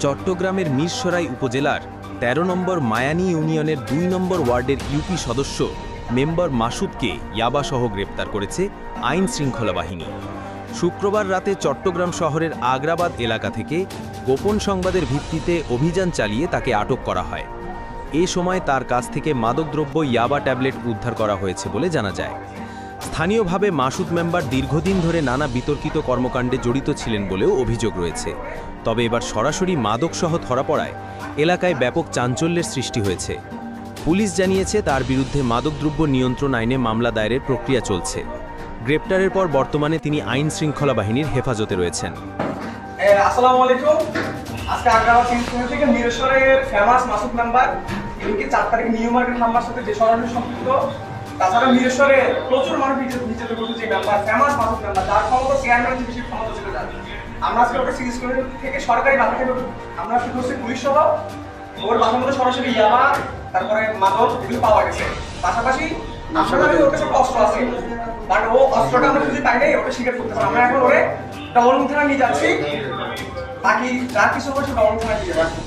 চট্টগ্রামের মিরসরাই উপজেলার ১৩ নম্বর মায়ানী ইউনিয়নের ২ নম্বর ওয়ার্ডের ইউপি সদস্য মেম্বার মাসুদকে ইয়াবাসহ গ্রেপ্তার করেছে আইন শৃঙ্খলা বাহিনী। শুক্রবার রাতে চট্টগ্রাম শহরের আগ্রাবাদ এলাকা থেকে গোপন সংবাদের ভিত্তিতে অভিযান চালিয়ে তাকে আটক করা হয়। এ সময় তার কাছ থেকে মাদকদ্রব্য ইয়াবা ট্যাবলেট উদ্ধার করা হয়েছে বলে জানা যায়। স্থানীয়ভাবে মাসুদ মেম্বার দীর্ঘদিন ধরে নানা বিতর্কিত কর্মকাণ্ডে জড়িত ছিলেন বলেও অভিযোগ রয়েছে। তবে এবার সরাসরি মাদকসহ ধরা পড়ায় এলাকায় ব্যাপক চাঞ্চল্যের সৃষ্টি হয়েছে। পুলিশ জানিয়েছে তার বিরুদ্ধে মাদকদ্রব্য নিয়ন্ত্রণ আইনে মামলা দায়েরের প্রক্রিয়া চলছে। গ্রেপ্তারের পর বর্তমানে তিনি আইন শৃঙ্খলা বাহিনীর হেফাজতে রয়েছেন। আসসালামু আলাইকুম। আজকে আগ্রাবাদ ইউনিয়ন থেকে মিরসরাইয়ের ফেমাস মাসুদ মেম্বার, এমনকি ৪ তারিখ নিউ মার্কেট হামলার সাথে যে সরাসরি সম্পৃক্ত, তাছাড়া মিরসরে প্রচুর মানুষ নির্যাতিত করছে যে মেম্বার, ফেমাস মাসুদ মেম্বার, যার ক্ষমতা চেয়ারম্যান বেশি ক্ষমতা ছিল যার। আমরা আজকে ওকে সিরিজ করে থেকে সরকারি বাধা থেকে আমরা কি করছি, পুলিশ সহ ওর বাসার মধ্যে সরাসরি ইয়াবা, তারপরে মাদক এগুলো পাওয়া গেছে। পাশাপাশি আসলে ওর কাছে অস্ত্র আছে, বাট ও অস্ত্রটা আমরা খুঁজে পাই নাই, ওটা স্বীকার করতেছে। আমরা এখন ওরে ডবল থানা নিয়ে যাচ্ছি, বাকি যার কিছু করছে ডবল থানা নিয়ে যাচ্ছি।